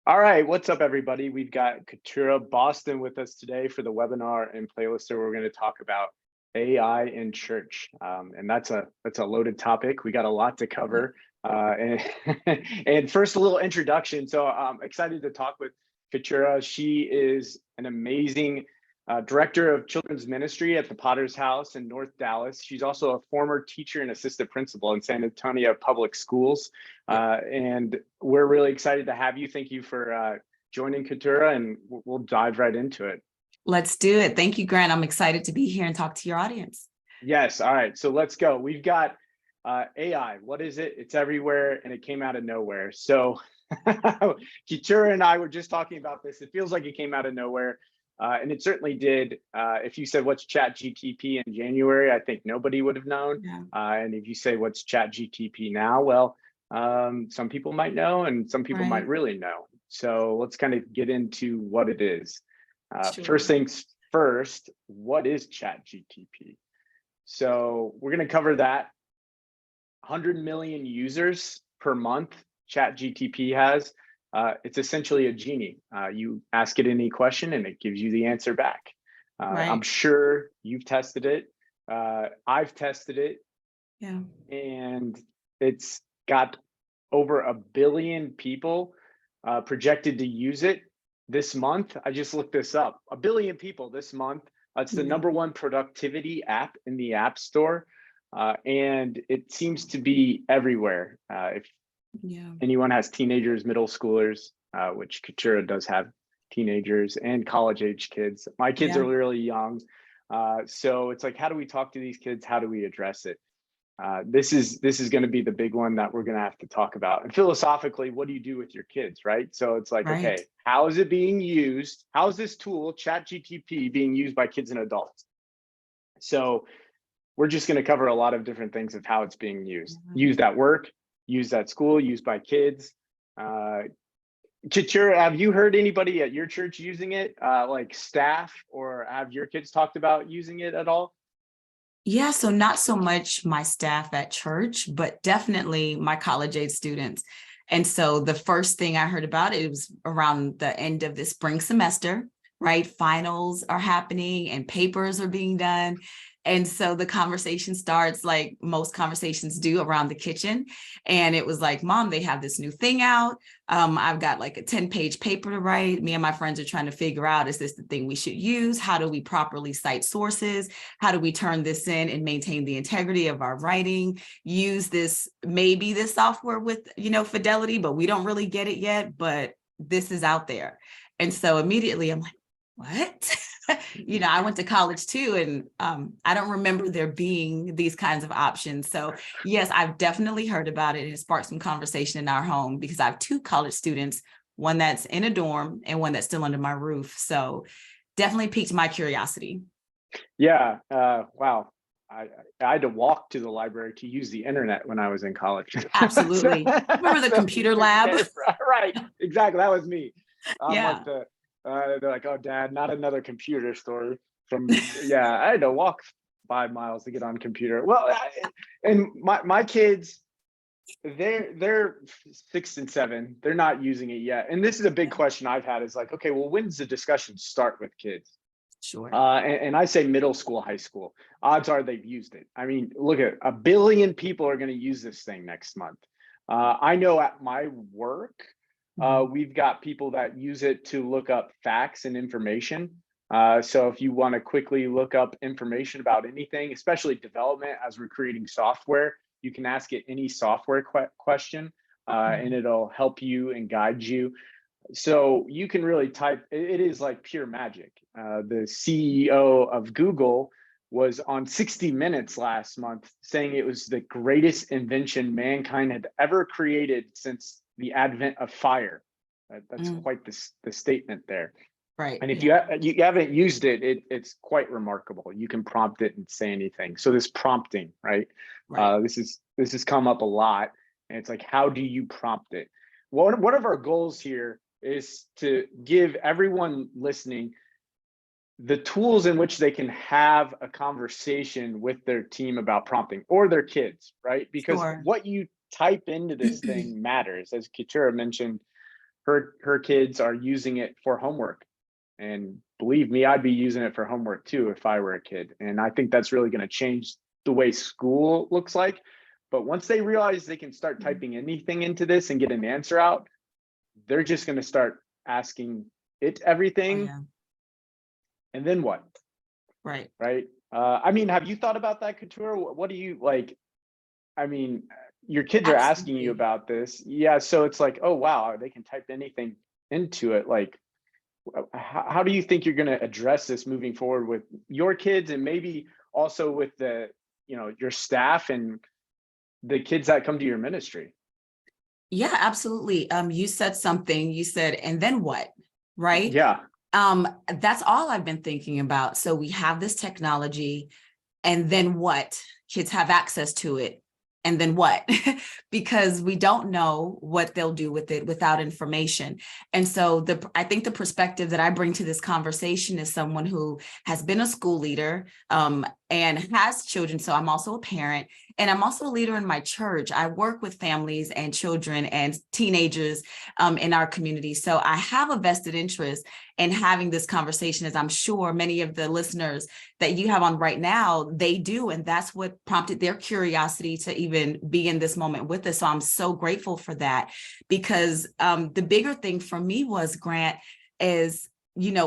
All right, what's up, everybody? We've got Keturah Boston with us today for the webinar and playlist where we're going to talk about AI in church, and that's a loaded topic. We got a lot to cover, and and first a little introduction. So I'm excited to talk with Keturah. She is an amazing director of children's ministry at the Potter's House in North Dallas. She's also a former teacher and assistant principal in San Antonio Public Schools. And we're really excited to have you. Thank you for joining Keturah, and we'll dive right into it. Let's do it. Thank you, Grant. I'm excited to be here and talk to your audience. Yes. All right. So let's go. We've got AI. What is it? It's everywhere, and it came out of nowhere. So Keturah and I were just talking about this. It feels like it came out of nowhere. And it certainly did. If you said, what's ChatGPT in January, I think nobody would have known. Yeah. And if you say, what's ChatGPT now? Well, some people might know and some people might really know. So let's kind of get into what it is. Sure. First things first, what is ChatGPT? So we're going to cover that. 100 million users per month ChatGPT has. It's essentially a genie. You ask it any question and it gives you the answer back. I'm sure you've tested it. I've tested it. Yeah. And it's got over 1 billion people projected to use it this month. I just looked this up. 1 billion people this month. It's the #1 productivity app in the App Store. And it seems to be everywhere. If anyone has teenagers, middle schoolers, which Keturah does have teenagers and college age kids. My kids are really young. So it's like, how do we talk to these kids? How do we address it? This is going to be the big one that we're going to have to talk about. And philosophically, what do you do with your kids, right? So it's like, okay, how is it being used? How is this tool, ChatGPT, being used by kids and adults? So we're just going to cover a lot of different things of how it's being used. Used at work, used at school, used by kids. Keturah, have you heard anybody at your church using it, like staff, or have your kids talked about using it at all? Yeah, so not so much my staff at church, but definitely my college age students. And so the first thing I heard about it was around the end of the spring semester, right? Finals are happening and papers are being done. And so the conversation starts like most conversations do around the kitchen. And it was like, Mom, they have this new thing out. I've got like a 10-page paper to write. Me and my friends are trying to figure out, is this the thing we should use? How do we properly cite sources? How do we turn this in and maintain the integrity of our writing? Use this, maybe this software with, fidelity, but we don't really get it yet, but this is out there. And so immediately I'm like, what? I went to college too, and I don't remember there being these kinds of options. So yes, I've definitely heard about it. It sparked some conversation in our home because I have 2 college students, one that's in a dorm and one that's still under my roof. So definitely piqued my curiosity. Yeah. Wow. I had to walk to the library to use the internet when I was in college. Absolutely. Remember the computer lab? Right. Exactly. That was me. Like they're like, oh, Dad, not another computer store. I had to walk 5 miles to get on computer. Well, and my kids, they're 6 and 7. They're not using it yet. And this is a big question I've had is like, okay, well, when does the discussion start with kids? Sure. And I say middle school, high school. Odds are they've used it. I mean, look at 1 billion people are going to use this thing next month. I know at my work, we've got people that use it to look up facts and information. So if you want to quickly look up information about anything, especially development as we're creating software, you can ask it any software question and it'll help you and guide you. So you can really type, it is like pure magic. The CEO of Google was on 60 Minutes last month saying it was the greatest invention mankind had ever created since the advent of fire. That's quite the statement there. Right. And if you haven't used it, it's quite remarkable. You can prompt it and say anything. So this prompting, right? This has come up a lot. And it's like, how do you prompt it? One of our goals here is to give everyone listening the tools in which they can have a conversation with their team about prompting or their kids, right? Because what you type into this thing matters. As Keturah mentioned, her kids are using it for homework. And believe me, I'd be using it for homework too if I were a kid. And I think that's really going to change the way school looks like. But once they realize they can start typing anything into this and get an answer out, they're just going to start asking it Oh, everything. yeah. And then what? Right. Right. I mean, have you thought about that, Keturah? What do you like? I mean, your kids are asking you Absolutely. about this. Yeah. So it's like, oh, wow, they can type anything into it. Like, how do you think you're going to address this moving forward with your kids and maybe also with the, your staff and the kids that come to your ministry? Yeah, absolutely. You said something, you said, and then what? Right? Yeah. That's all I've been thinking about. So we have this technology, and then what? Kids have access to it. And then what? Because we don't know what they'll do with it without information. And so I think the perspective that I bring to this conversation is someone who has been a school leader and has children. So I'm also a parent, and I'm also a leader in my church. I work with families and children and teenagers in our community. So I have a vested interest in having this conversation, as I'm sure many of the listeners that you have on right now, they do. And that's what prompted their curiosity to even be in this moment with us. So I'm so grateful for that, because the bigger thing for me was, Grant, is,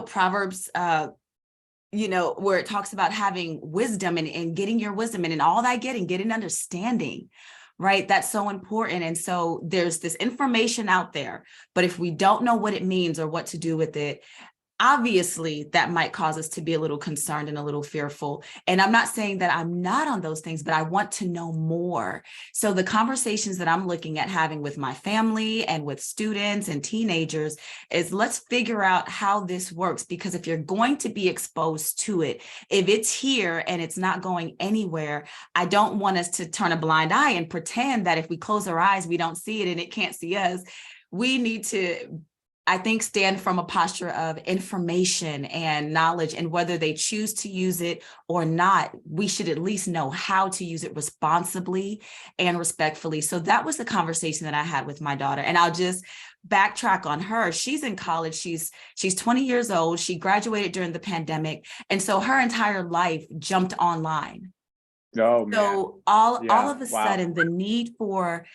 Proverbs, where it talks about having wisdom and getting your wisdom, and in all that getting understanding, right? That's so important. And so there's this information out there, but if we don't know what it means or what to do with it, obviously that might cause us to be a little concerned and a little fearful. And I'm not saying that I'm not on those things, but I want to know more. So the conversations that I'm looking at having with my family and with students and teenagers is, let's figure out how this works. Because if you're going to be exposed to it, if it's here and it's not going anywhere, I don't want us to turn a blind eye and pretend that if we close our eyes, we don't see it and it can't see us. We need to, I think, stand from a posture of information and knowledge, and whether they choose to use it or not, we should at least know how to use it responsibly and respectfully. So that was the conversation that I had with my daughter. And I'll just backtrack on her. She's in college. She's 20 years old. She graduated during the pandemic. And so her entire life jumped online. Oh, man. So all Yeah. of a Wow. sudden, the need for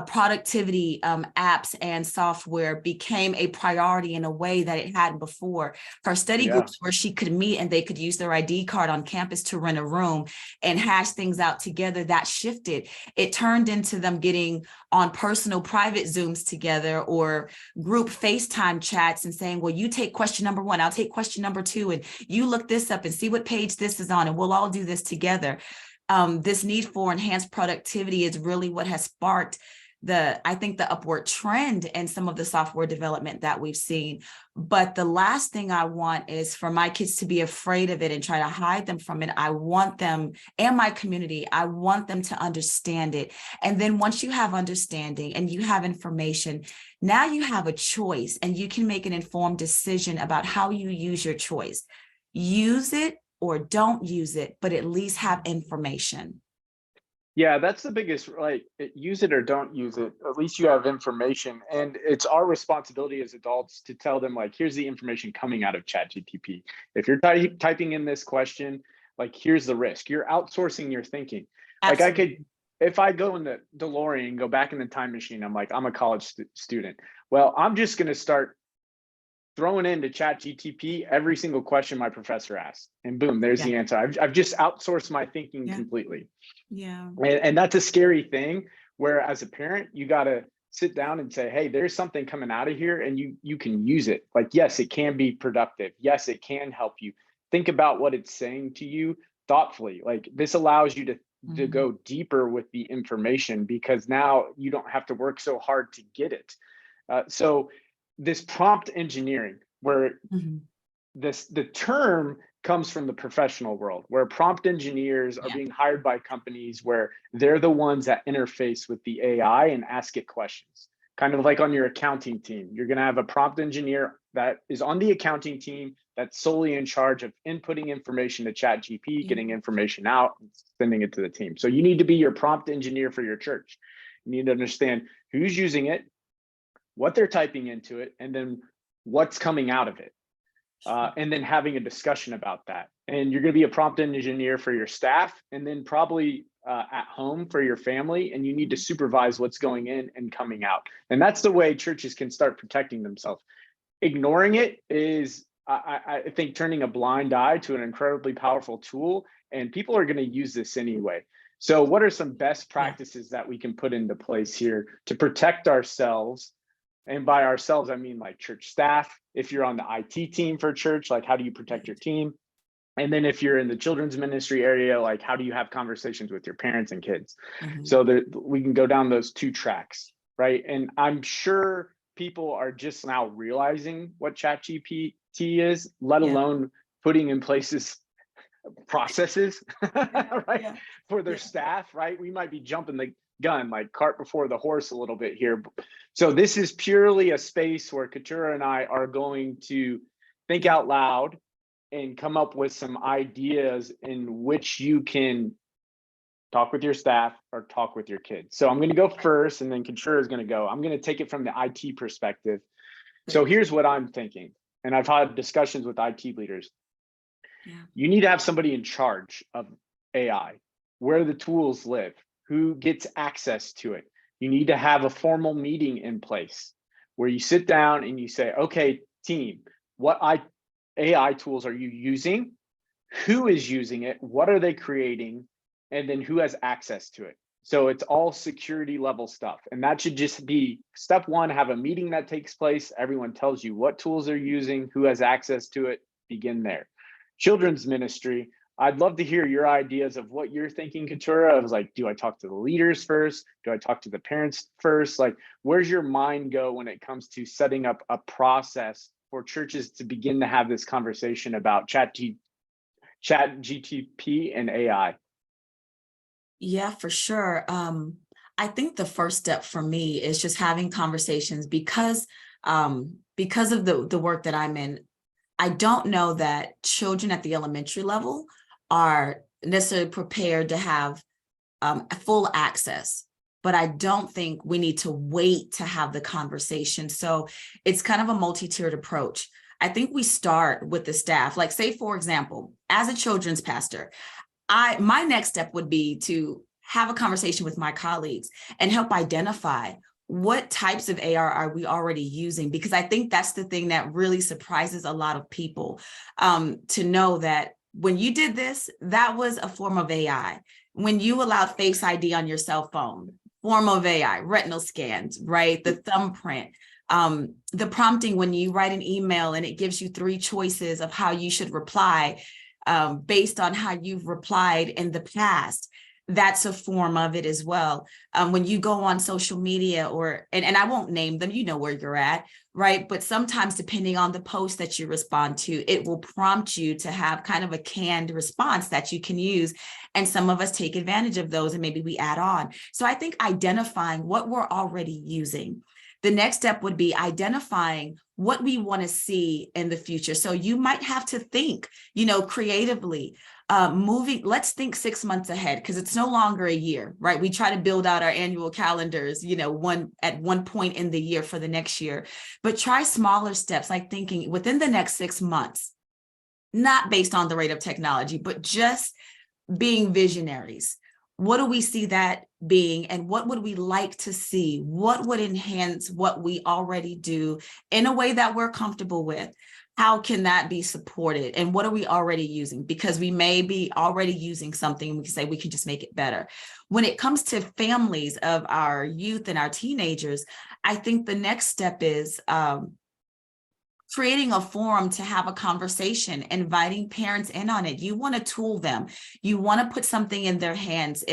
productivity apps and software became a priority in a way that it hadn't before. Her study Yeah. groups where she could meet and they could use their ID card on campus to rent a room and hash things out together, that shifted. It turned into them getting on personal private Zooms together or group FaceTime chats and saying, well, you take question number 1, I'll take question number 2, and you look this up and see what page this is on, and we'll all do this together. This need for enhanced productivity is really what has sparked I think the upward trend in some of the software development that we've seen. But the last thing I want is for my kids to be afraid of it and try to hide them from it. I want them, and my community, I want them to understand it. And then once you have understanding and you have information, now you have a choice and you can make an informed decision about how you use your choice. Use it or don't use it, but at least have information. Yeah, that's the biggest, like, use it or don't use it. At least you have information. And it's our responsibility as adults to tell them, like, here's the information coming out of ChatGPT. If you're typing in this question, like, here's the risk. You're outsourcing your thinking. Like, I Absolutely. could, if I go in the DeLorean, go back in the time machine, I'm like, I'm a college student. Well, I'm just going to start throwing into ChatGPT every single question my professor asked, and boom, there's Yeah. the answer. I've just outsourced my thinking Yeah. completely. Yeah. And that's a scary thing, where as a parent, you got to sit down and say, hey, there's something coming out of here and you can use it. Like, yes, it can be productive. Yes, it can help you. Think about what it's saying to you thoughtfully. Like, this allows you to go deeper with the information, because now you don't have to work so hard to get it. So this prompt engineering, where the term comes from the professional world, where prompt engineers are Yeah. being hired by companies where they're the ones that interface with the AI and ask it questions. Kind of like on your accounting team, you're going to have a prompt engineer that is on the accounting team that's solely in charge of inputting information to ChatGPT, getting information out, and sending it to the team. So you need to be your prompt engineer for your church. You need to understand who's using it, what they're typing into it, and then what's coming out of it. And then having a discussion about that. And you're going to be a prompt engineer for your staff, and then probably at home for your family. And you need to supervise what's going in and coming out. And that's the way churches can start protecting themselves. Ignoring it is, I think, turning a blind eye to an incredibly powerful tool. And people are going to use this anyway. So what are some best practices that we can put into place here to protect ourselves? And by ourselves, I mean like church staff. If you're on the IT team for church, like how do you protect your team? And then if you're in the children's ministry area, like how do you have conversations with your parents and kids? So that we can go down those two tracks, right? And I'm sure people are just now realizing what ChatGPT is, let alone putting in places processes, right? For their staff, right? We might be jumping the gun, like cart before the horse a little bit here. So this is purely a space where Keturah and I are going to think out loud and come up with some ideas in which you can talk with your staff or talk with your kids. So I'm going to go first, and then Keturah is going to go. I'm going to take it from the IT perspective. So here's what I'm thinking, and I've had discussions with IT leaders. You need to have somebody in charge of AI, where the tools live, who gets access to it. You need to have a formal meeting in place where you sit down and you say, okay, team, what AI tools are you using? Who is using it? What are they creating? And then who has access to it? So it's all security level stuff. And that should just be step one, have a meeting that takes place. Everyone tells you what tools they're using, who has access to it, begin there. Children's ministry, I'd love to hear your ideas of what you're thinking, Keturah. I was like, do I talk to the leaders first? Do I talk to the parents first? Like, where's your mind go when it comes to setting up a process for churches to begin to have this conversation about ChatGPT and AI? Yeah, for sure. I think the first step for me is just having conversations because of the work that I'm in. I don't know that children at the elementary level are necessarily prepared to have full access, but I don't think we need to wait to have the conversation. So it's kind of a multi-tiered approach. I think we start with the staff. Like, say, for example, as a children's pastor, my next step would be to have a conversation with my colleagues and help identify what types of AR are we already using? Because I think that's the thing that really surprises a lot of people, to know that when you did this, that was a form of AI. When you allowed Face ID on your cell phone, form of AI, retinal scans, right? The thumbprint, the prompting when you write an email and it gives you 3 choices of how you should reply, based on how you've replied in the past. That's a form of it as well. When you go on social media and I won't name them, you know where you're at, right? But sometimes depending on the post that you respond to, it will prompt you to have kind of a canned response that you can use. And some of us take advantage of those and maybe we add on. So I think identifying what we're already using. The next step would be identifying what we want to see in the future. So you might have to think, creatively, let's think 6 months ahead, because it's no longer a year, right? We try to build out our annual calendars, at one point in the year for the next year, but try smaller steps, like thinking within the next 6 months, not based on the rate of technology, but just being visionaries. What do we see that being, and what would we like to see? What would enhance what we already do in a way that we're comfortable with? How can that be supported? And what are we already using? Because we may be already using something, we can say we can just make it better. When it comes to families of our youth and our teenagers, I think the next step is creating a forum to have a conversation, inviting parents in on it. You want to tool them. You want to put something in their hands.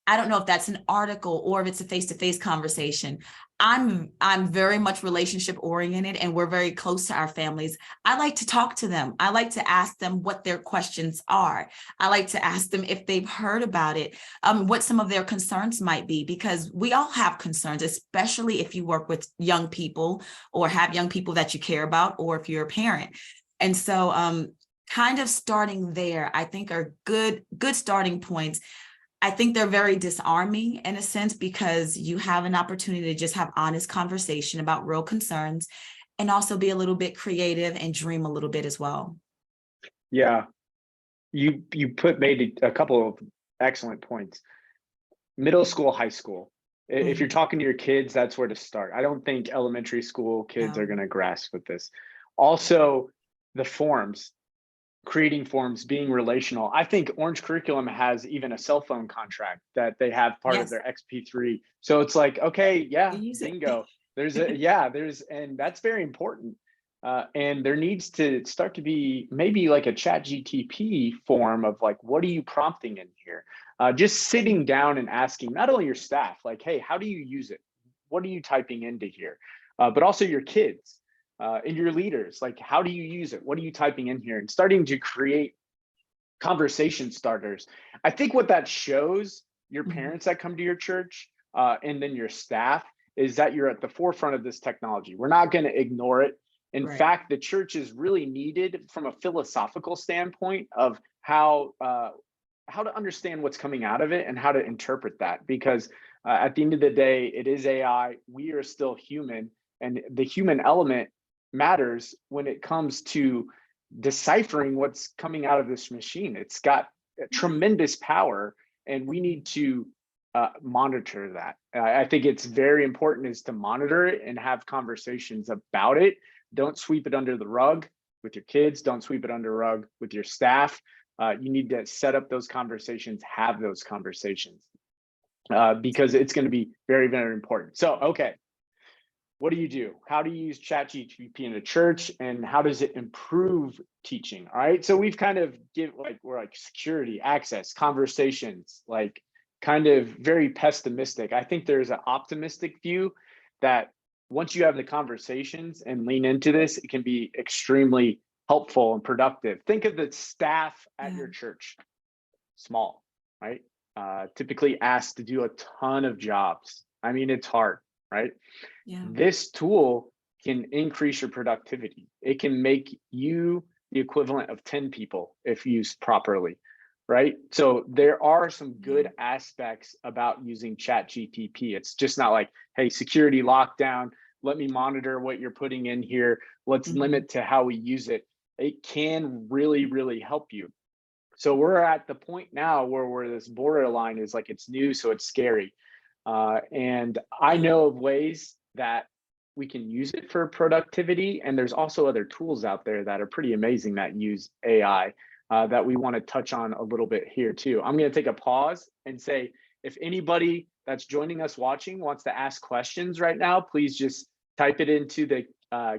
I don't know if that's an article or if it's a face-to-face conversation. I'm very much relationship oriented, and we're very close to our families. I like to talk to them. I like to ask them what their questions are. I like to ask them if they've heard about it, what some of their concerns might be, because we all have concerns, especially if you work with young people or have young people that you care about, or if you're a parent. And so kind of starting there, I think, are good starting points. I think they're very disarming in a sense, because you have an opportunity to just have honest conversation about real concerns and also be a little bit creative and dream a little bit as well. Yeah, you made a couple of excellent points. Middle school, high school. If you're Mhm. talking to your kids, that's where to start. I don't think elementary school kids are No. going to grasp with this. Also, the forms, creating forms, being relational. I think Orange Curriculum has even a cell phone contract that they have part of Yes, their XP3. So it's like, okay, they yeah, use it. bingo. And that's very important. And there needs to start to be maybe like a ChatGPT form of like, what are you prompting in here? Just sitting down and asking not only your staff, like, hey, how do you use it? What are you typing into here? But also your kids and your leaders. Like, how do you use it? What are you typing in here? And starting to create conversation starters. I think what that shows your Mhm. parents that come to your church and then your staff is that you're at the forefront of this technology. We're not going to ignore it. In Right. fact, the church is really needed from a philosophical standpoint of how to understand what's coming out of it and how to interpret that. Because at the end of the day, it is AI. We are still human, and the human element matters when it comes to deciphering what's coming out of this machine. It's got tremendous power, and we need to monitor that. I think it's very important is to monitor it and have conversations about it. Don't sweep it under the rug with your kids. Don't sweep it under the rug with your staff. You need to set up those conversations, have those conversations, because it's going to be very, very important. So, okay, what do you do? How do you use ChatGPT in a church, and how does it improve teaching? All right. So we've kind of we're like security, access, conversations, like kind of very pessimistic. I think there's an optimistic view that once you have the conversations and lean into this, it can be extremely helpful and productive. Think of the staff at Yeah. your church, small, right? Typically asked to do a ton of jobs. I mean, it's hard, right? Yeah. This tool can increase your productivity. It can make you the equivalent of 10 people if used properly, right? So there are some Yeah. good aspects about using ChatGPT. It's just not like, hey, security lockdown, let me monitor what you're putting in here. Let's Mhm. limit to how we use it. It can really, really help you. So we're at the point now where this borderline is like it's new, so it's scary. And I Yeah. know of ways that we can use it for productivity, and there's also other tools out there that are pretty amazing that use AI that we want to touch on a little bit here too. I'm going to take a pause and say, if anybody that's joining us watching wants to ask questions right now, please just type it into the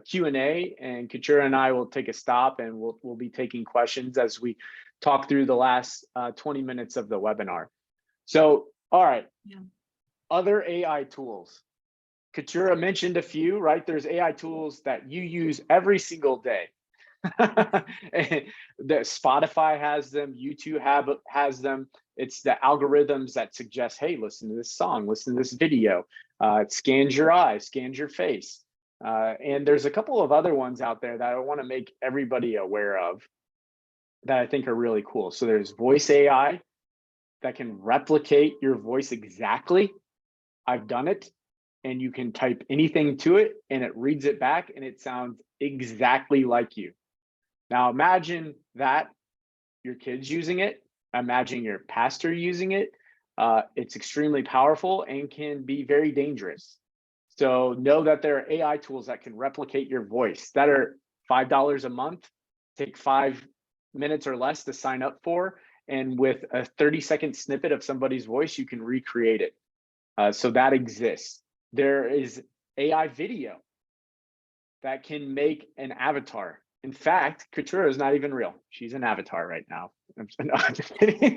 Q&A, and Keturah and I will take a stop, and we'll be taking questions as we talk through the last 20 minutes of the webinar. So, all right, Yeah. other AI tools. Keturah mentioned a few, right? There's AI tools that you use every single day. And the Spotify has them, YouTube has them. It's the algorithms that suggest, hey, listen to this song, listen to this video. It scans your eyes, scans your face. And there's a couple of other ones out there that I want to make everybody aware of that I think are really cool. So there's voice AI that can replicate your voice exactly. I've done it, and you can type anything to it and it reads it back and it sounds exactly like you. Now imagine that your kids using it, imagine your pastor using it. It's extremely powerful and can be very dangerous. So know that there are AI tools that can replicate your voice that are $5 a month, take 5 minutes or less to sign up for. And with a 30-second snippet of somebody's voice, you can recreate it. So that exists. There is AI video that can make an avatar. In fact, Keturah is not even real. She's an avatar right now. I'm just kidding.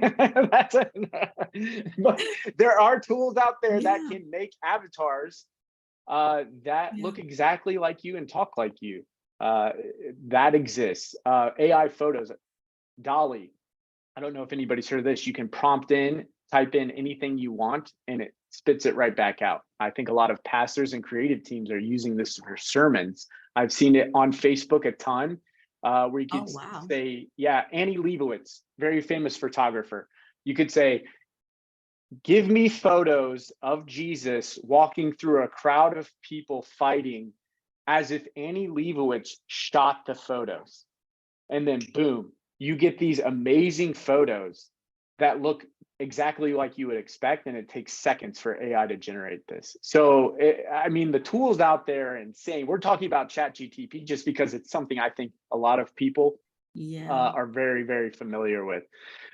But there are tools out there that Yeah. can make avatars that Yeah. look exactly like you and talk like you. Uh, that exists. AI photos, Dolly. I don't know if anybody's heard of this. You can prompt in, type in anything you want, and it spits it right back out. I think a lot of pastors and creative teams are using this for sermons. I've seen it on Facebook a ton, where you Oh, could wow. say, yeah, Annie Leibovitz, very famous photographer. You could say, Give me photos of Jesus walking through a crowd of people fighting as if Annie Leibovitz shot the photos. And then boom, you get these amazing photos that look exactly like you would expect, and it takes seconds for AI to generate this. So I mean, the tools out there are insane. We're talking about ChatGPT just because it's something I think a lot of people Yeah. are very, very familiar with.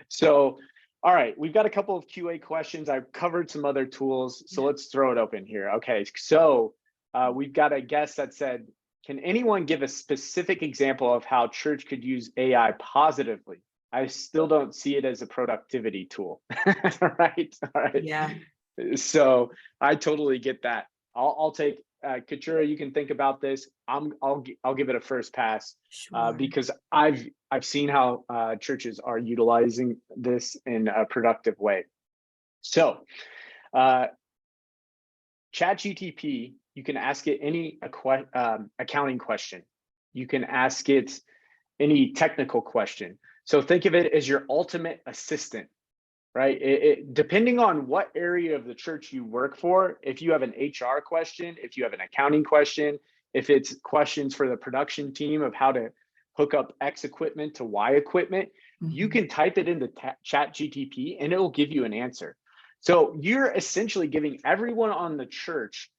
So all right, we've got a couple of QA questions. I've covered some other tools, so let's throw it open here. Okay, so we've got a guest that said, can anyone give a specific example of how church could use AI positively? I still don't see it as a productivity tool. Right, all right. Yeah. So I totally get that. I'll take Keturah. You can think about this. I'll give it a first pass Sure. because I've seen how churches are utilizing this in a productive way. So, ChatGPT, you can ask it any accounting question. You can ask it any technical question. So think of it as your ultimate assistant, right? Depending on what area of the church you work for, if you have an HR question, if you have an accounting question, if it's questions for the production team of how to hook up X equipment to Y equipment, you can type it into ChatGPT and it will give you an answer. So you're essentially giving everyone on the church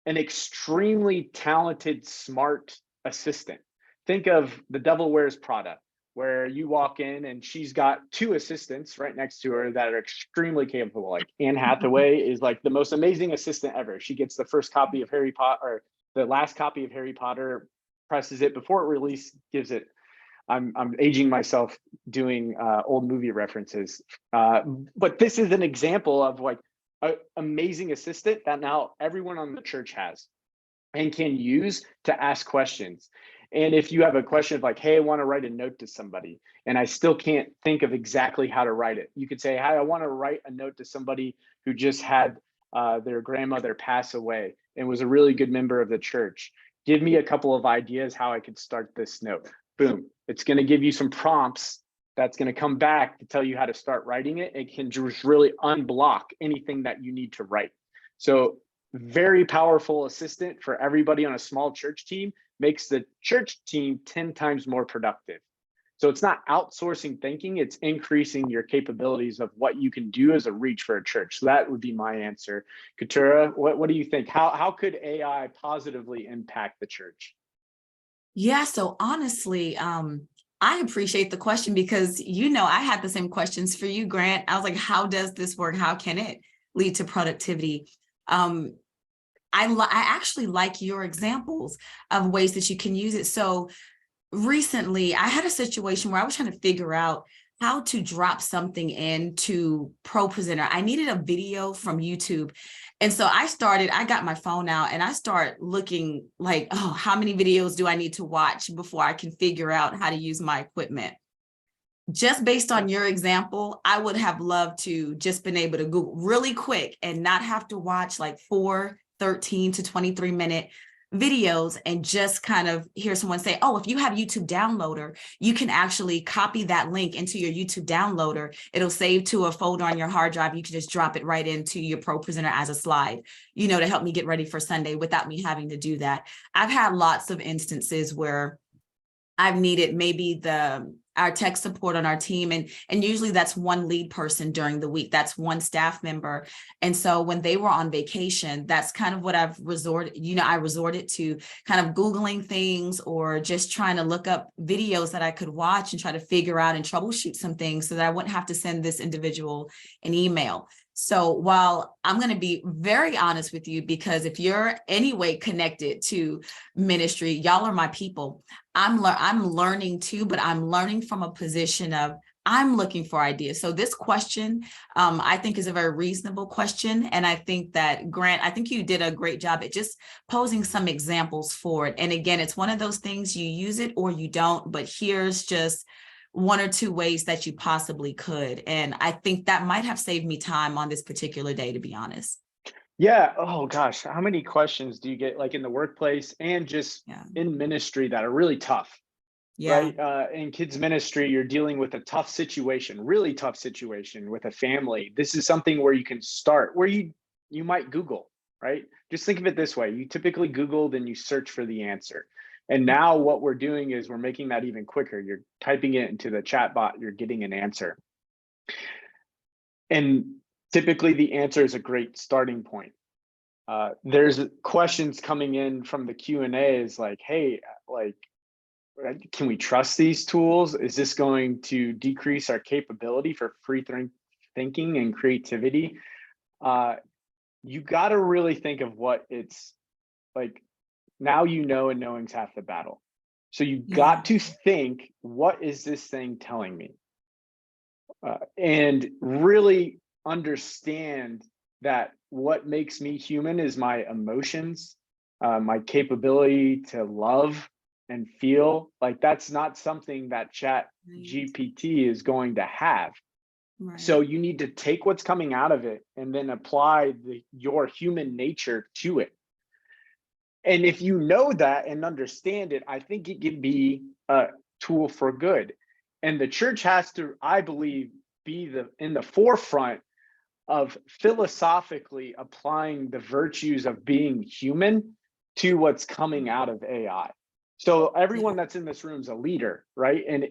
an extremely talented, smart assistant. Think of The Devil Wears Prada, where you walk in and she's got two assistants right next to her that are extremely capable. Like Anne Hathaway is like the most amazing assistant ever. She gets the first copy of Harry Potter, or the last copy of Harry Potter, presses it before it release, gives it. I'm aging myself doing old movie references, but this is an example of like an amazing assistant that now everyone on the church has and can use to ask questions. And if you have a question of like, hey, I want to write a note to somebody and I still can't think of exactly how to write it, you could say, hey, I want to write a note to somebody who just had their grandmother pass away and was a really good member of the church. Give me a couple of ideas how I could start this note. Boom. It's going to give you some prompts that's going to come back to tell you how to start writing it. It can just really unblock anything that you need to write. So very powerful assistant for everybody on a small church team, makes the church team 10 times more productive. So it's not outsourcing thinking, it's increasing your capabilities of what you can do as a reach for a church. So that would be my answer. Keturah, what do you think? How could AI positively impact the church? Yeah, so honestly, I appreciate the question because, I had the same questions for you, Grant. I was like, how does this work? How can it lead to productivity? I actually like your examples of ways that you can use it. So recently, I had a situation where I was trying to figure out how to drop something into Pro Presenter. I needed a video from YouTube. And so I got my phone out and I start looking like, oh, how many videos do I need to watch before I can figure out how to use my equipment? Just based on your example, I would have loved to just been able to Google really quick and not have to watch like 13 to 23-minute videos and just kind of hear someone say, oh, if you have YouTube downloader, you can actually copy that link into your YouTube downloader. It'll save to a folder on your hard drive. You can just drop it right into your Pro Presenter as a slide, to help me get ready for Sunday without me having to do that. I've had lots of instances where I've needed maybe our tech support on our team. And usually that's one lead person during the week. That's one staff member. And so when they were on vacation, that's kind of what I've I resorted to kind of Googling things or just trying to look up videos that I could watch and try to figure out and troubleshoot some things so that I wouldn't have to send this individual an email. So while I'm going to be very honest with you, because if you're anyway connected to ministry, y'all are my people. I'm learning too, but I'm learning from a position of I'm looking for ideas. So this question, I think is a very reasonable question. And I think that, Grant, I think you did a great job at just posing some examples for it. And again, it's one of those things, you use it or you don't, but here's just one or two ways that you possibly could. And I think that might have saved me time on this particular day, to be honest. Yeah. Oh gosh, how many questions do you get like in the workplace and just Yeah. in ministry that are really tough? Yeah. right? In kids ministry, you're dealing with a tough situation, really tough situation with a family. This is something where you can start, where you might Google, right? Just think of it this way: you typically Google, then you search for the answer. And now what we're doing is we're making that even quicker. You're typing it into the chat bot, you're getting an answer. And typically the answer is a great starting point. There's questions coming in from the Q&A is like, hey, like, can we trust these tools? Is this going to decrease our capability for thinking and creativity? You got to really think of what it's like. Now you know, and knowing's half the battle. So you Yeah. got to think, what is this thing telling me? And really understand that what makes me human is my emotions, my capability to love and feel. Like that's not something that Chat Right. GPT is going to have. So Right. you need to take what's coming out of it and then apply your human nature to it. And if you know that and understand it, I think it can be a tool for good. And the church has to, I believe, be in the forefront of philosophically applying the virtues of being human to what's coming out of AI. So Yeah. everyone that's in this room is a leader, right? And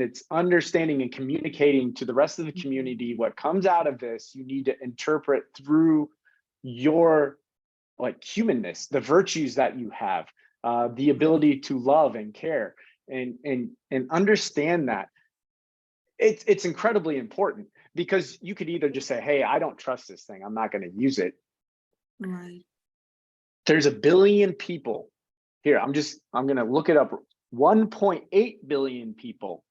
it's understanding and communicating to the rest of the Mhm. community what comes out of this. You need to interpret through your like humanness, the virtues that you have, the Right. ability to love and care, and understand that it's incredibly important, because you could either just say, hey, I don't trust this thing, I'm not going to use it. Right. There's a billion people here. I'm going to look it up. 1.8 billion people.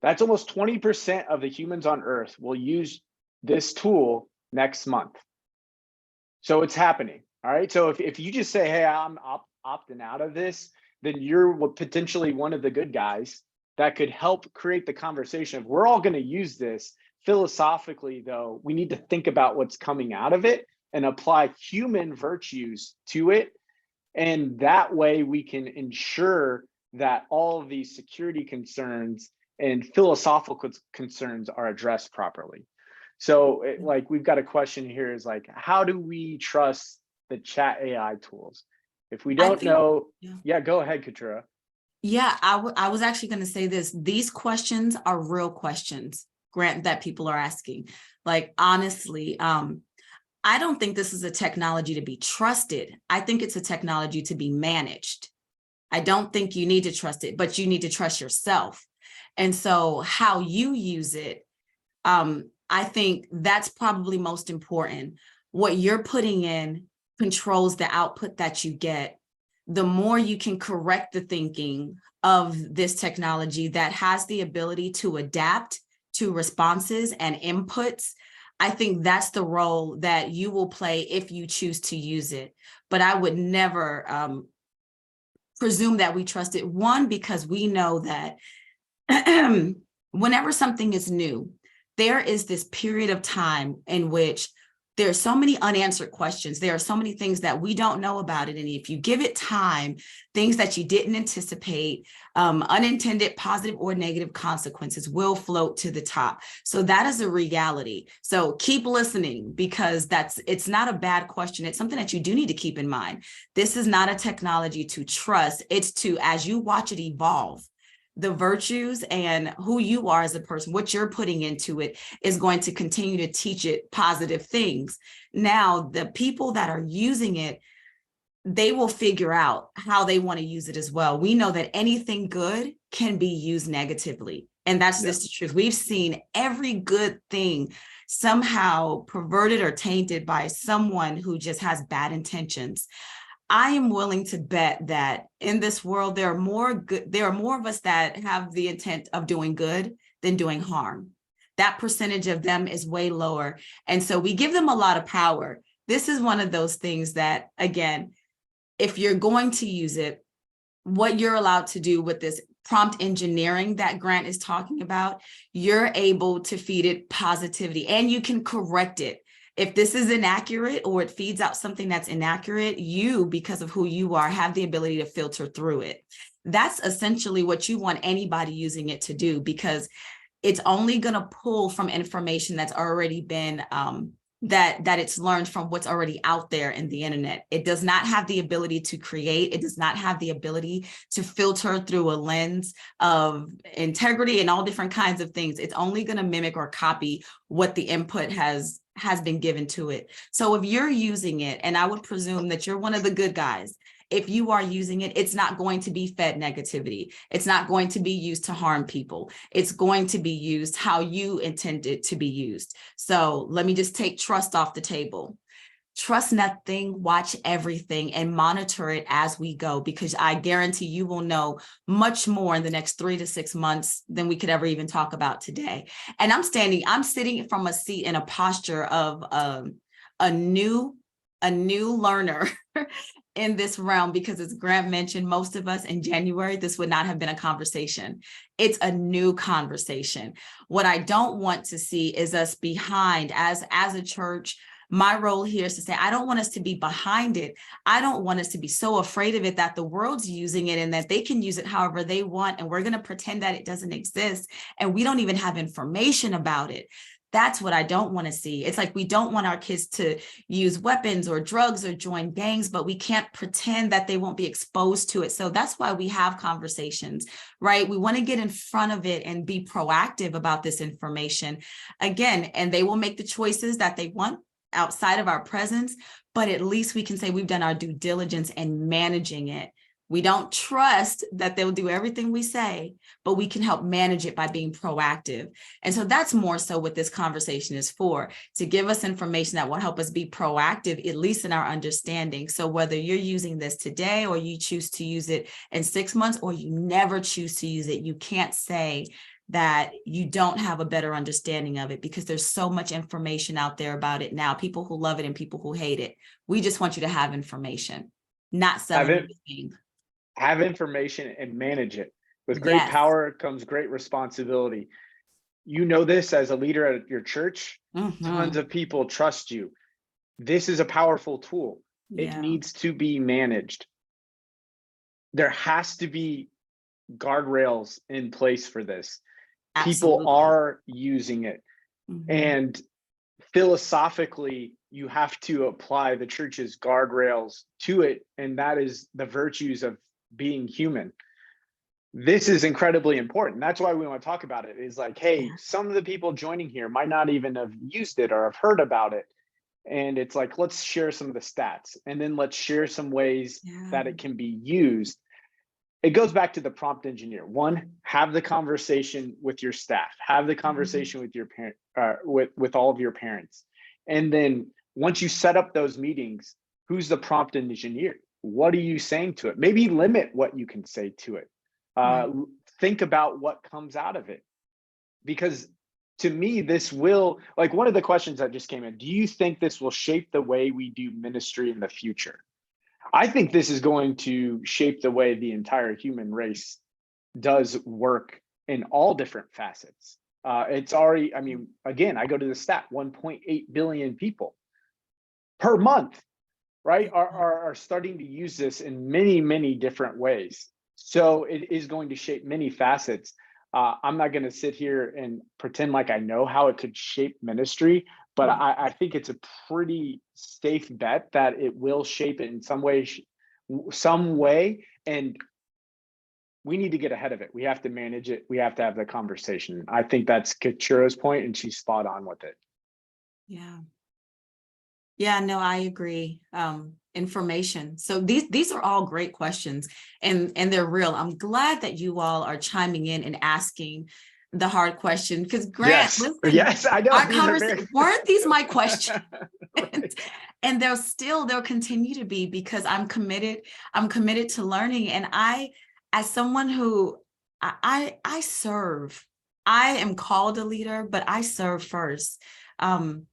That's almost 20% of the humans on earth will use this tool next month. So it's happening. All right. So if you just say, hey, I'm opting out of this, then you're potentially one of the good guys that could help create the conversation of, we're all going to use this. Philosophically, though, we need to think about what's coming out of it and apply human virtues to it. And that way we can ensure that all of these security concerns and philosophical concerns are addressed properly. So like we've got a question here is like, how do we trust the chat AI tools? If we I don't think, know, yeah. yeah, go ahead, Keturah. Yeah, I was actually going to say this. These questions are real questions, Grant, that people are asking. Like, honestly, I don't think this is a technology to be trusted. I think it's a technology to be managed. I don't think you need to trust it, but you need to trust yourself. And so how you use it, I think that's probably most important. What you're putting in controls the output that you get. The more you can correct the thinking of this technology that has the ability to adapt to responses and inputs, I think that's the role that you will play if you choose to use it. But I would never presume that we trust it. One, because we know that whenever something is new, there is this period of time in which there are so many unanswered questions. There are so many things that we don't know about it. And if you give it time, things that you didn't anticipate, unintended positive or negative consequences will float to the top. So that is a reality. So keep listening, because it's not a bad question. It's something that you do need to keep in mind. This is not a technology to trust. It's to, as you watch it evolve, the virtues and who you are as a person, what you're putting into it is going to continue to teach it positive things. Now, the people that are using it, they will figure out how they want to use it as well. We know that anything good can be used negatively. And that's Yeah. just the truth. We've seen every good thing somehow perverted or tainted by someone who just has bad intentions. I am willing to bet that in this world, there are more of us that have the intent of doing good than doing harm. That percentage of them is way lower. And so we give them a lot of power. This is one of those things that, again, if you're going to use it, what you're allowed to do with this prompt engineering that Grant is talking about, you're able to feed it positivity and you can correct it. If this is inaccurate or it feeds out something that's inaccurate, you, because of who you are, have the ability to filter through it. that's essentially what you want anybody using it to do, because it's only going to pull from information that's already been that it's learned from what's already out there in the internet. It does not have the ability to create. It does not have the ability to filter through a lens of integrity and all different kinds of things. It's only going to mimic or copy what the input has been given to it. So if you're using it, and I would presume that you're one of the good guys, if you are using it, it's not going to be fed negativity. It's not going to be used to harm people. It's going to be used how you intend it to be used. So let me just take trust off the table. Trust nothing, watch everything, and monitor it as we go, because I guarantee you will know much more in the next 3 to 6 months than we could ever even talk about today. And I'm sitting from a seat in a posture of a new learner in this realm, because as Grant mentioned, most of us in January, this would not have been a conversation. It's a new conversation. What I don't want to see is us behind as a church. My role here is to say, I don't want us to be behind it. I don't want us to be so afraid of it that the world's using it and that they can use it however they want, and we're going to pretend that it doesn't exist and we don't even have information about it. That's what I don't want to see. It's like we don't want our kids to use weapons or drugs or join gangs, but we can't pretend that they won't be exposed to it. So that's why we have conversations, right? We want to get in front of it and be proactive about this information. Again, and they will make the choices that they want outside of our presence, but at least we can say we've done our due diligence in managing it. We don't trust that they'll do everything we say, but we can help manage it by being proactive. And so that's more so what this conversation is for, to give us information that will help us be proactive, at least in our understanding. So whether you're using this today or you choose to use it in 6 months, or you never choose to use it, you can't say that you don't have a better understanding of it, because there's so much information out there about it now, people who love it and people who hate it. We just want you to have information, not selling anything. Have information and manage it. With great Yes. power comes great responsibility. You know this as a leader at your church. Tons of people trust you. This is a powerful tool. It needs to be managed. There has to be guardrails in place for this. Absolutely. People are using it. And philosophically, you have to apply the church's guardrails to it. And that is the virtues of being human. This is incredibly important. That's why we want to talk about it. Is like, hey, some of the people joining here might not even have used it or have heard about it. And it's like, let's share some of the stats, and then let's share some ways that it can be used. It goes back to the prompt engineer. One, have the conversation with your staff, have the conversation with your parent, with all of your parents. And then once you set up those meetings, who's the prompt engineer? What are you saying to it? Maybe limit what you can say to it. Think about what comes out of it. Because to me, this will, like, one of the questions that just came in, do you think this will shape the way we do ministry in the future? I think this is going to shape the way the entire human race does work in all different facets. It's already, I mean, again, I go to the stat, 1.8 billion people per month, right, are starting to use this in many, many different ways. So it is going to shape many facets. I'm not going to sit here and pretend like I know how it could shape ministry, but I think it's a pretty safe bet that it will shape it in some way. And we need to get ahead of it. We have to manage it. We have to have the conversation. I think that's Keturah's point, and she's spot on with it. Yeah, no, I agree. Information. So these are all great questions, and they're real. I'm glad that you all are chiming in and asking the hard question, because Grant, yes, I know. Weren't these my questions? And they'll continue to be, because I'm committed to learning. And I, as someone who I serve, I am called a leader, but I serve first. And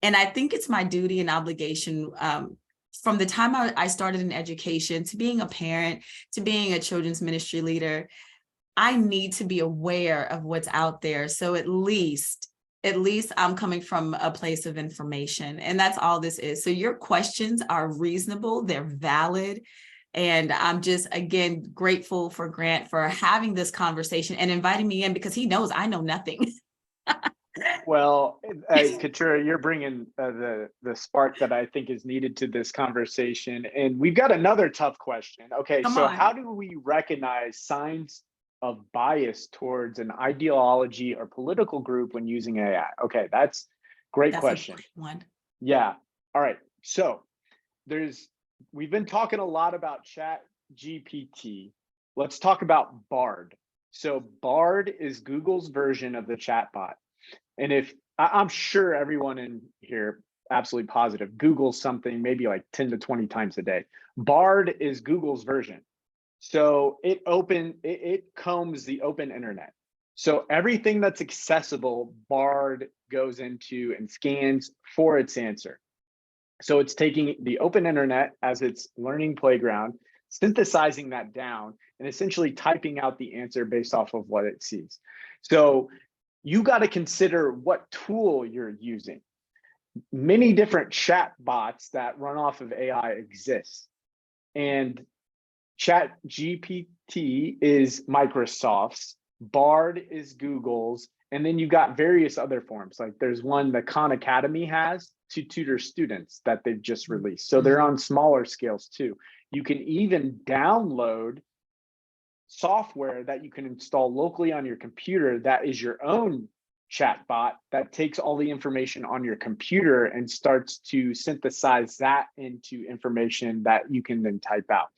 I think it's my duty and obligation, from the time I started in education, to being a parent, to being a children's ministry leader, I need to be aware of what's out there. So at least I'm coming from a place of information, and that's all this is. So your questions are reasonable, they're valid, And I'm just, again, grateful for Grant for having this conversation and inviting me in, because he knows I know nothing. Well, Keturah, you're bringing the spark that I think is needed to this conversation. And we've got another tough question. Okay, Come so on. how do we recognize signs of bias towards an ideology or political group when using AI? Okay, that's a great That's a question. great one. Yeah. All right. So we've been talking a lot about Chat GPT. Let's talk about Bard. So Bard is Google's version of the chatbot. And I'm sure everyone in here, absolutely positive, Googles something maybe like 10 to 20 times a day. Bard is Google's version. So it combs the open internet. So everything that's accessible, Bard goes into and scans for its answer. So it's taking the open internet as its learning playground, synthesizing that down, and essentially typing out the answer based off of what it sees. So you got to consider what tool you're using. Many different chat bots that run off of AI exist. And Chat GPT is Microsoft's, Bard is Google's, and then you've got various other forms. Like there's one that Khan Academy has to tutor students that they've just released. So they're on smaller scales too. You can even download software that you can install locally on your computer that is your own chat bot that takes all the information on your computer and starts to synthesize that into information that you can then type out.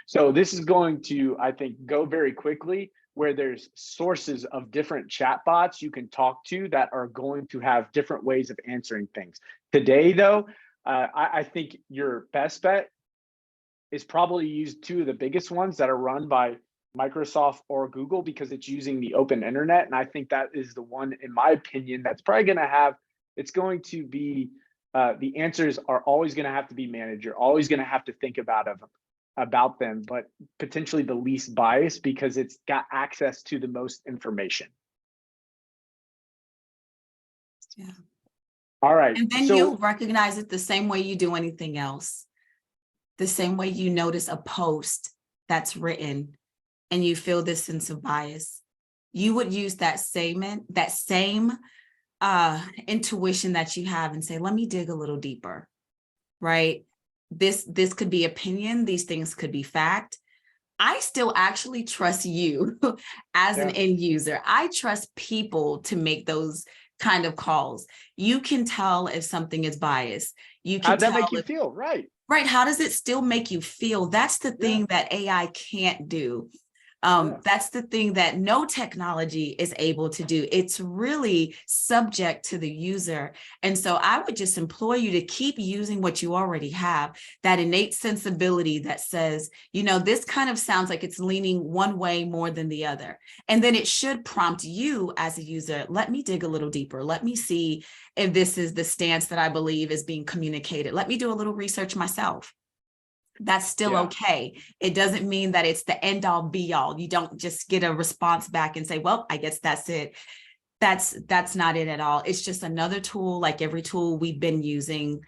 So this is going to, I think, go very quickly, where there's sources of different chatbots you can talk to that are going to have different ways of answering things. Today, though, I think your best bet is probably use two of the biggest ones that are run by Microsoft or Google, because it's using the open internet. And I think that is the one, in my opinion, that's probably going to have, it's going to be, the answers are always going to have to be managed. You're always going to have to think about them, but potentially the least bias because it's got access to the most information. Yeah. All right. And then so you'll recognize it the same way you do anything else. The same way you notice a post that's written and you feel this sense of bias, you would use that same intuition that you have and say, let me dig a little deeper, right? This could be opinion. These things could be fact. I still actually trust you as an end user. I trust people to make those kind of calls. You can tell if something is biased. You can how'd that tell make you if, feel? Right. right, how does it still make you feel? That's the thing that AI can't do. That's the thing that no technology is able to do. It's really subject to the user. And so I would just implore you to keep using what you already have, that innate sensibility that says, you know, this kind of sounds like it's leaning one way more than the other. And then it should prompt you as a user, let me dig a little deeper. Let me see if this is the stance that I believe is being communicated. Let me do a little research myself. That's still okay. It doesn't mean that it's the end all be all. You don't just get a response back and say, well, I guess that's it. That's not it at all. It's just another tool, like every tool we've been using.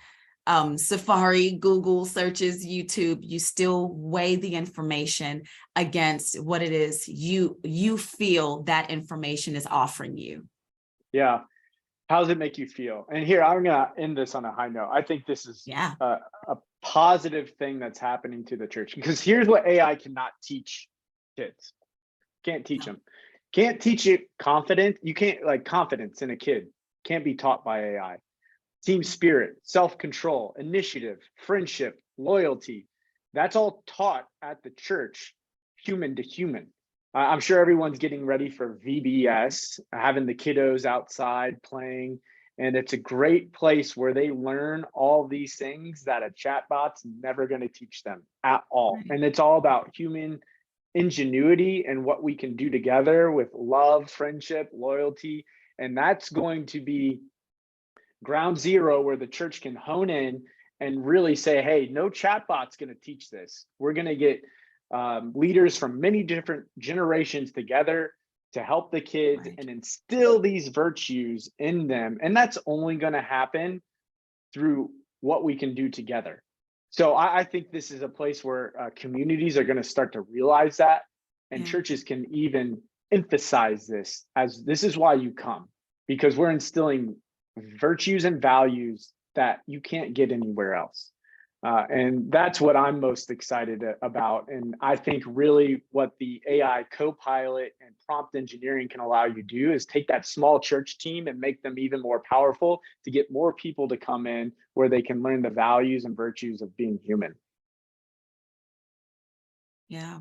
Safari, Google searches, YouTube, you still weigh the information against what it is you feel that information is offering you. Yeah. How does it make you feel? And here, I'm going to end this on a high note. I think this is a positive thing that's happening to the church, because here's what AI cannot teach kids. Can't teach them. Can't teach it confidence. You can't, like, confidence in a kid can't be taught by AI. Team spirit, self-control, initiative, friendship, loyalty. That's all taught at the church, human to human. I'm sure everyone's getting ready for VBS, having the kiddos outside playing, and it's a great place where they learn all these things that a chatbot's never going to teach them at all. And it's all about human ingenuity and what we can do together with love, friendship, loyalty. And that's going to be ground zero where the church can hone in and really say, hey, no chatbot's going to teach this. We're going to get leaders from many different generations together to help the kids and instill these virtues in them. And that's only going to happen through what we can do together. So I think this is a place where communities are going to start to realize that, and Yeah. churches can even emphasize this as this is why you come, because we're instilling virtues and values that you can't get anywhere else. And that's what I'm most excited about. And I think really what the AI co-pilot and prompt engineering can allow you to do is take that small church team and make them even more powerful to get more people to come in where they can learn the values and virtues of being human. Yeah.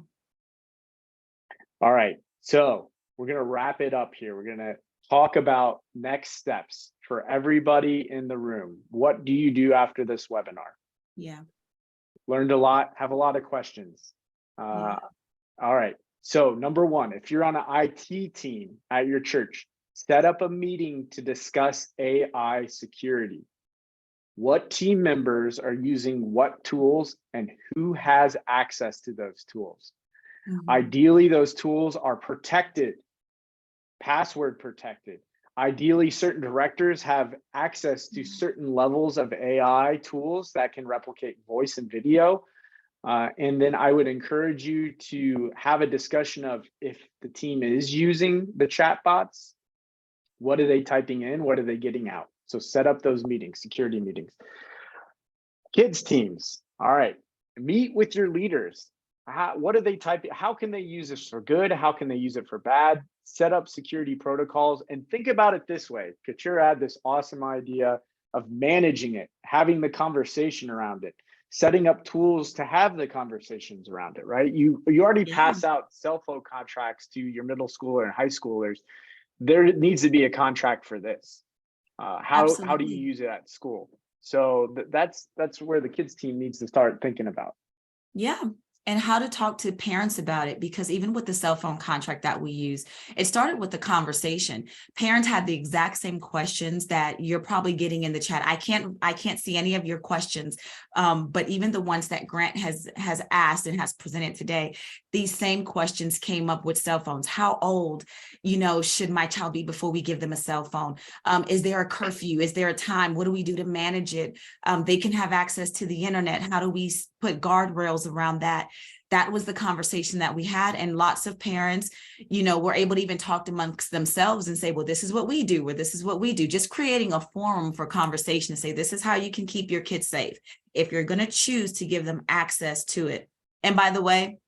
All right. So we're going to wrap it up here. We're going to talk about next steps for everybody in the room. What do you do after this webinar? Yeah. Learned a lot, have a lot of questions. Yeah. All right. So number one, if you're on an IT team at your church, set up a meeting to discuss AI security. What team members are using what tools and who has access to those tools? Mhm. Ideally, those tools are protected, password protected. Ideally, certain directors have access to certain levels of AI tools that can replicate voice and video. And then I would encourage you to have a discussion of if the team is using the chatbots, what are they typing in? What are they getting out? So set up those meetings, security meetings. Kids teams. All right. Meet with your leaders. What are they typing? How can they use this for good? How can they use it for bad? Set up security protocols and think about it this way. Keturah had this awesome idea of managing it, having the conversation around it, setting up tools to have the conversations around it, right? You already Yeah. pass out cell phone contracts to your middle schooler and high schoolers. There needs to be a contract for this. How do you Absolutely. use it at school? So that's where the kids team needs to start thinking about. Yeah. And how to talk to parents about it, because even with the cell phone contract that we use, it started with the conversation. Parents had the exact same questions that you're probably getting in the chat. I can't see any of your questions, but even the ones that Grant has asked and has presented today, these same questions came up with cell phones. How old, should my child be before we give them a cell phone? Is there a curfew? Is there a time? What do we do to manage it? They can have access to the internet. How do we put guardrails around that? That was the conversation that we had. And lots of parents, were able to even talk amongst themselves and say, well, this is what we do, or this is what we do. Just creating a forum for conversation to say, this is how you can keep your kids safe if you're going to choose to give them access to it. And by the way,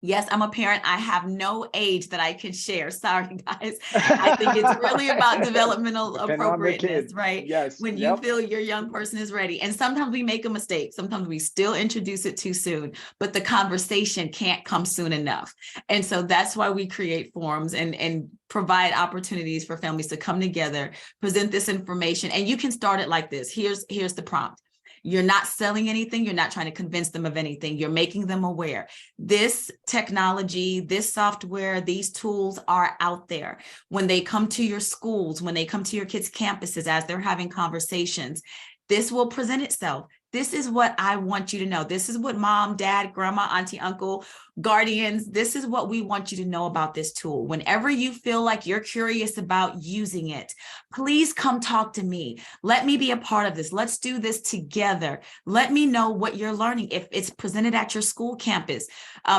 yes, I'm a parent. I have no age that I can share. Sorry, guys. I think it's really about developmental appropriateness, right? Yes. When you feel your young person is ready. And sometimes we make a mistake. Sometimes we still introduce it too soon, but the conversation can't come soon enough. And so that's why we create forums and provide opportunities for families to come together, present this information. And you can start it like this. Here's the prompt. You're not selling anything. You're not trying to convince them of anything. You're making them aware. This technology, this software, these tools are out there. When they come to your schools, when they come to your kids' campuses, as they're having conversations, this will present itself. This is what I want you to know. This is what mom, dad, grandma, auntie, uncle, guardians, this is what we want you to know about this tool. Whenever you feel like you're curious about using it, please come talk to me. Let me be a part of this. Let's do this together. Let me know what you're learning. If it's presented at your school campus,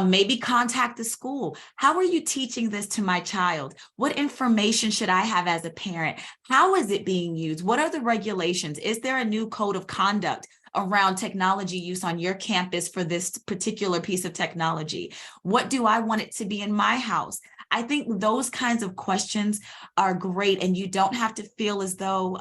maybe contact the school. How are you teaching this to my child? What information should I have as a parent? How is it being used? What are the regulations? Is there a new code of conduct around technology use on your campus for this particular piece of technology? What do I want it to be in my house? I think those kinds of questions are great, and you don't have to feel as though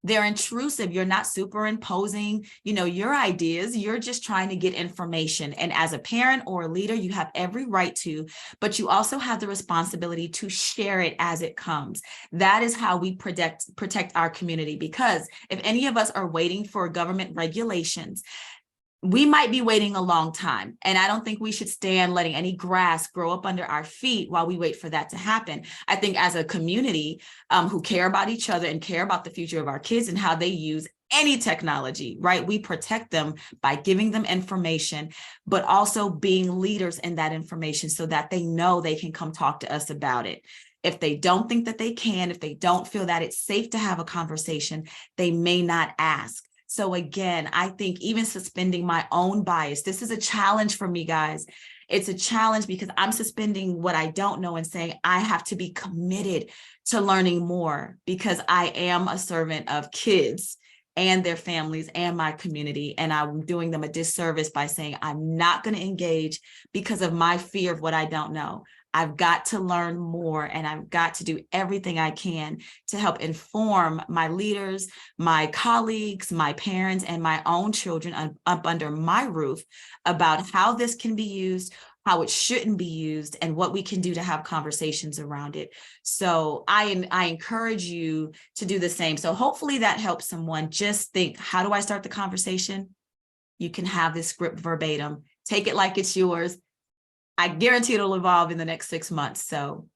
they're intrusive. You're not superimposing, your ideas. You're just trying to get information. And as a parent or a leader, you have every right to, but you also have the responsibility to share it as it comes. That is how we protect our community, because if any of us are waiting for government regulations, we might be waiting a long time. And I don't think we should stand letting any grass grow up under our feet while we wait for that to happen. I think as a community who care about each other and care about the future of our kids and how they use any technology, right? We protect them by giving them information, but also being leaders in that information so that they know they can come talk to us about it. If they don't think that they can, if they don't feel that it's safe to have a conversation, they may not ask. So again, I think even suspending my own bias, this is a challenge for me, guys. It's a challenge because I'm suspending what I don't know and saying I have to be committed to learning more because I am a servant of kids and their families and my community. And I'm doing them a disservice by saying I'm not going to engage because of my fear of what I don't know. I've got to learn more, and I've got to do everything I can to help inform my leaders, my colleagues, my parents, and my own children up under my roof about how this can be used, how it shouldn't be used, and what we can do to have conversations around it. So I encourage you to do the same. So hopefully that helps someone. Just think, how do I start the conversation? You can have this script verbatim. Take it like it's yours. I guarantee it'll evolve in the next 6 months. So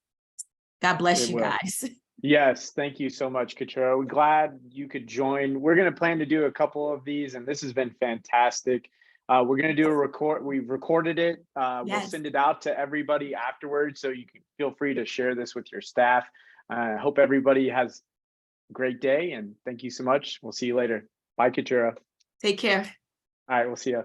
God bless It you will. guys. Yes, thank you so much, Keturah. We're glad you could join. We're going to plan to do a couple of these, and this has been fantastic. We're going to do a record. We've recorded it. We'll Yes. send it out to everybody afterwards, so you can feel free to share this with your staff. I hope everybody has a great day, and thank you so much. We'll see you later. Bye, Keturah. Take care. All right, we'll see you.